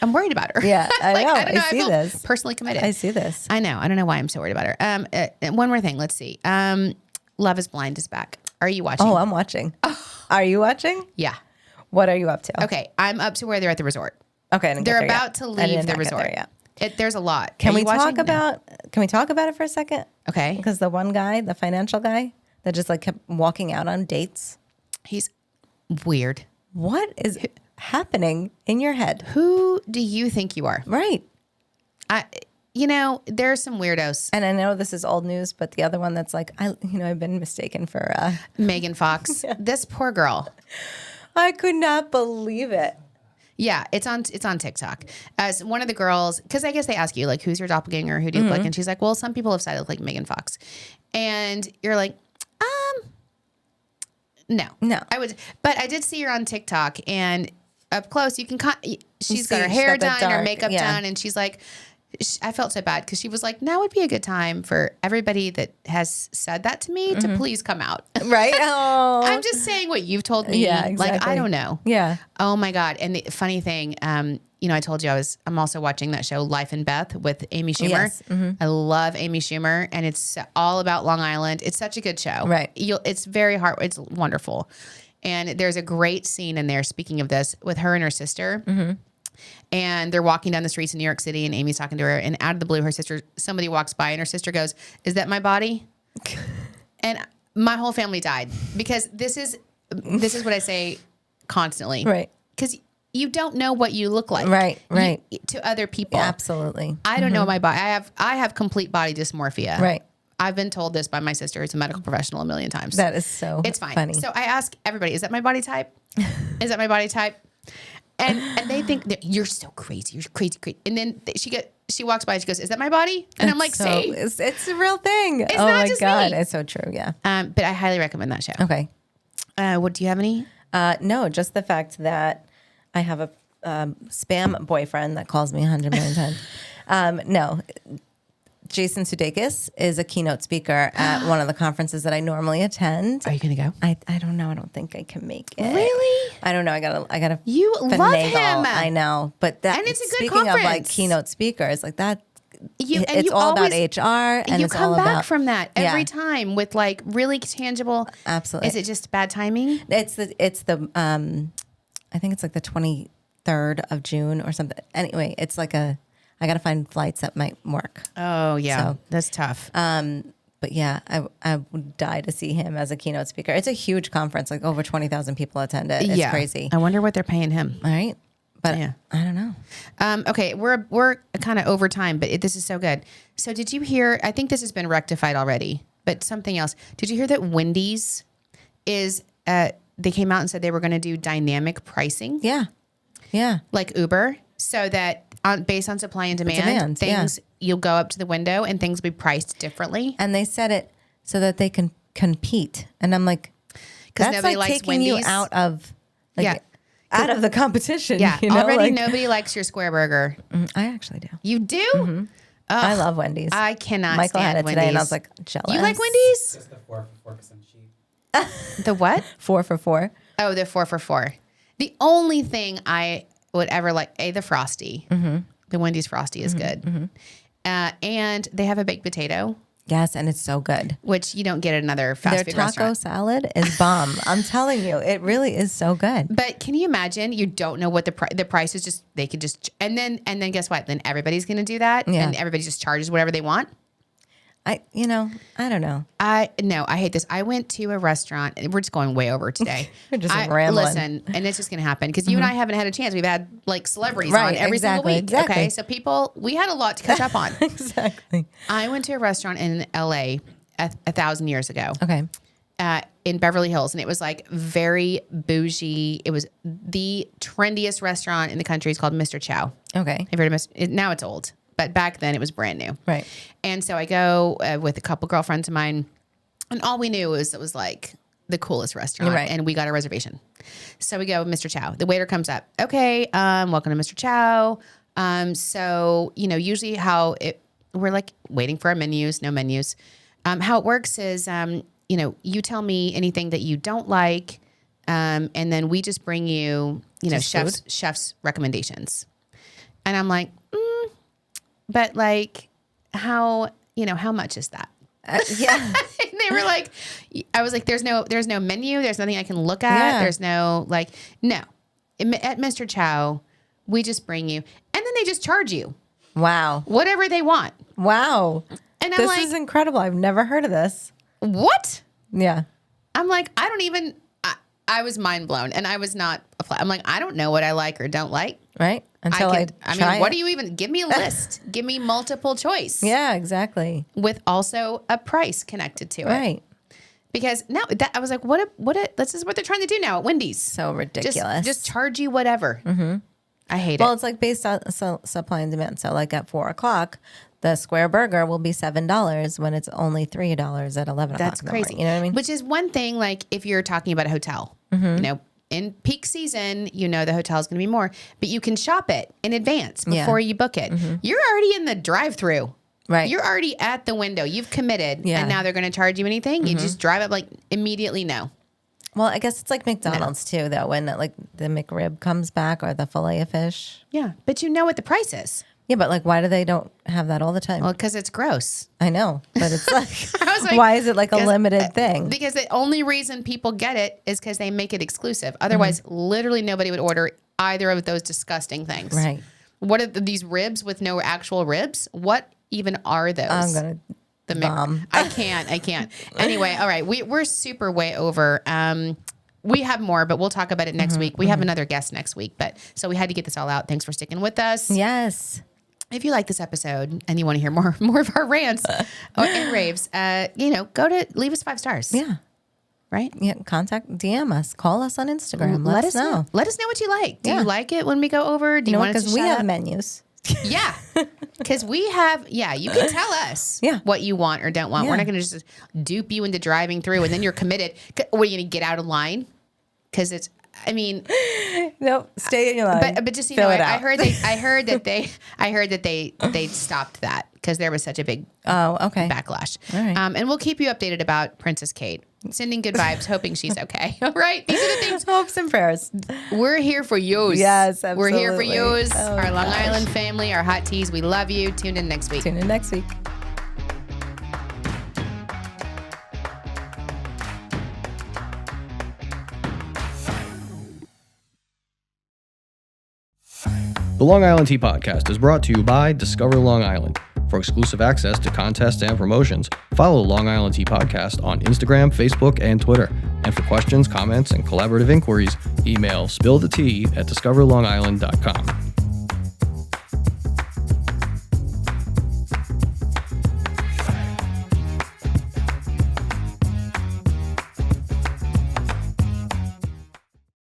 I'm worried about her. Yeah, I know. I don't know. I see feel this. personally committed. I see this. I know. I don't know why I'm so worried about her. One more thing. Let's see. Love is Blind is back. Are you watching? Oh, I'm watching. Are you watching? Yeah. What are you up to? Okay. I'm up to where they're at the resort. Okay. I didn't get They're there about yet. to I leave did the not get resort. there yet. There's a lot. Can Are we you talk watching? No. about it for a second? Okay. Because the one guy, the financial guy that just like kept walking out on dates. He's weird. What is happening in your head? Who do you think you are? Right. There are some weirdos. And I know this is old news, but the other one that's like, I've been mistaken for. Megan Fox. This poor girl. I could not believe it. Yeah, it's on TikTok. As one of the girls, because I guess they ask you like, who's your doppelganger? Who do you look like? And she's like, well, some people have said I look like Megan Fox, and you're like, no, I would, but I did see her on TikTok, and up close you can. She's got her hair done, her makeup done, and she's like. I felt so bad because she was like, now would be a good time for everybody that has said that to me to please come out. Right? Oh. I'm just saying what you've told me. Yeah, exactly. Like, I don't know. Yeah. Oh my God. And the funny thing, I told you I'm also watching that show Life and Beth with Amy Schumer. Yes. Mm-hmm. I love Amy Schumer, and it's all about Long Island. It's such a good show. Right. It's very hard. It's wonderful. And there's a great scene in there, speaking of this, with her and her sister. Mm-hmm. And they're walking down the streets in New York City, and Amy's talking to her, and out of the blue, somebody walks by, and her sister goes, "Is that my body?" And my whole family died, because this is what I say constantly. Right. Because you don't know what you look like. Right. To other people. Absolutely. I don't know my body. I have complete body dysmorphia. Right. I've been told this by my sister, who's a medical professional, a million times. That is so It's fine. funny. So I ask everybody, is that my body type? Is that my body type? And they think that you're so crazy. You're crazy. And then she walks by and she goes, "Is that my body?" And I'm like, "See, it's a real thing." It's oh not my just God, me. it's so true. Yeah. But I highly recommend that show. Okay. What do you have any? No, just the fact that I have a spam boyfriend that calls me 100 million times. No. Jason Sudeikis is a keynote speaker at one of the conferences that I normally attend. Are you going to go? I don't know. I don't think I can make it. Really? I don't know. I gotta. You love him. I know, but that. And it's a good speaking of like conference. keynote speakers, like that. And it's all about HR, and you it's come all back about from that every Yeah. time with like really tangible. Absolutely. Is it just bad timing? It's the I think it's like the 23rd of June or something. Anyway, it's like I got to find flights that might work. Oh yeah, So, that's tough. But yeah, I would die to see him as a keynote speaker. It's a huge conference, like over 20,000 people attend it. It's crazy. I wonder what they're paying him. All right. But Yeah. I don't know. Okay, we're kind of over time, but this is so good. So did you hear? I think this has been rectified already, but something else. Did you hear that Wendy's is? They came out and said they were going to do dynamic pricing, Yeah. Yeah. like Uber, so that based on supply and demand, Demand, things you'll go up to the window and things will be priced differently. And they said it so that they can compete. And I'm like, 'Cause that's nobody like likes taking you Wendy's. out of Yeah. out of the competition. Yeah, you know? already like, nobody likes your square burger. I actually do. You do? I love Wendy's. I cannot Michael stand had it Wendy's. today, and I was like, jealous. You like Wendy's? Just the 4 for 4% cheap. The what? 4 for 4. Oh, the 4 for 4. The only thing I would ever like, the Frosty. Mm-hmm. The Wendy's Frosty is good. Mm-hmm. And they have a baked potato, Yes, and it's so good. which you don't get at another fast Their food taco restaurant. salad is bomb. I'm telling you, it really is so good. But can you imagine? You don't know what the price is. Just they could just and then guess what? Then everybody's going to do that, Yeah. and everybody just charges whatever they want. I don't know. I hate this. I went to a restaurant. And we're just going way over today. We're just rambling. Listen, and it's just going to happen because you and I haven't had a chance. We've had like celebrities on Right, every exactly, single week. exactly. Okay, so we had a lot to catch up on. Exactly. I went to a restaurant in LA 1,000 years ago. Okay. In Beverly Hills, and it was like very bougie. It was the trendiest restaurant in the country. It's called Mr. Chow. Okay. Have you heard of now it's old, but back then it was brand new. Right. And so I go with a couple girlfriends of mine, And all we knew was it was like the coolest restaurant, Right. and we got a reservation. So we go, Mr. Chow. The waiter comes up. Okay, welcome to Mr. Chow. So usually we're like waiting for our menus, no menus. How it works is, you tell me anything that you don't like, and then we just bring you, chef's recommendations. And I'm like, but like, how much is that? Yeah. And they were like, I was like, there's no menu. There's nothing I can look at. Yeah. There's no no. At Mr. Chow, we just bring you, and then they just charge you Wow. whatever they want. Wow. And I'm This like, is incredible. I've never heard of this. what? Yeah. I'm like, I was mind blown, and I was not. I'm like, I don't know what I like or don't like. Right. Until I try mean, what it. do you even give me a list? Give me multiple choice. Yeah, exactly. With also a price connected to it. Right. Because now I was like, this is what they're trying to do now at Wendy's. So ridiculous. Just charge you whatever. Mm-hmm. I hate Well, it. it's like based on supply and demand. So like at 4:00, the square burger will be $7 when it's only $3 at 11 o'clock. That's in the crazy. morning. You know what I mean? Which is one thing, like if you're talking about a hotel, in peak season, the hotel is going to be more, but you can shop it in advance before you book it. You're already in the drive-through. Right. You're already at the window. You've committed, Yeah. and now they're going to charge you anything. You just drive up like immediately. No. Well, I guess it's like McDonald's too, though, when like the McRib comes back or the fillet of fish. Yeah, but you know what the price is. Yeah, but like, why do they don't have that all the time? Well, because it's gross. I know, but it's like, I was like, why is it like a limited thing? Because the only reason people get it is because they make it exclusive. Otherwise, literally nobody would order either of those disgusting things. Right. What are these ribs with no actual ribs? What even are those? I'm gonna bomb. I can't. Anyway, all right. We're super way over. We have more, but we'll talk about it next week. We have another guest next week, so we had to get this all out. Thanks for sticking with us. Yes. If you like this episode and you want to hear more of our rants and raves, leave us 5 stars. Yeah. Right? Yeah. DM us. Call us on Instagram. Let us know. Let us know what you like. Do Yeah. you like it when we go over? Do you want us to Because we shut have up? menus. Yeah. Because you can tell us what you want or don't want. Yeah. We're not going to just dupe you into driving through and then you're committed. What, are you going to get out of line? Because Nope. Stay in your line. but just Fill it I out. heard that they stopped that because there was such a big okay. backlash. All right. And we'll keep you updated about Princess Kate. Sending good vibes, hoping she's okay. All right. These are the things. Hopes and prayers. We're here for yous. Yes, We're here for absolutely. yous. Oh, our Long gosh. Island family, our hot teas. We love you. Tune in next week. Tune in next week. The Long Island Tea Podcast is brought to you by Discover Long Island. For exclusive access to contests and promotions, follow Long Island Tea Podcast on Instagram, Facebook, and Twitter. And for questions, comments, and collaborative inquiries, email spillthetea@discoverlongisland.com.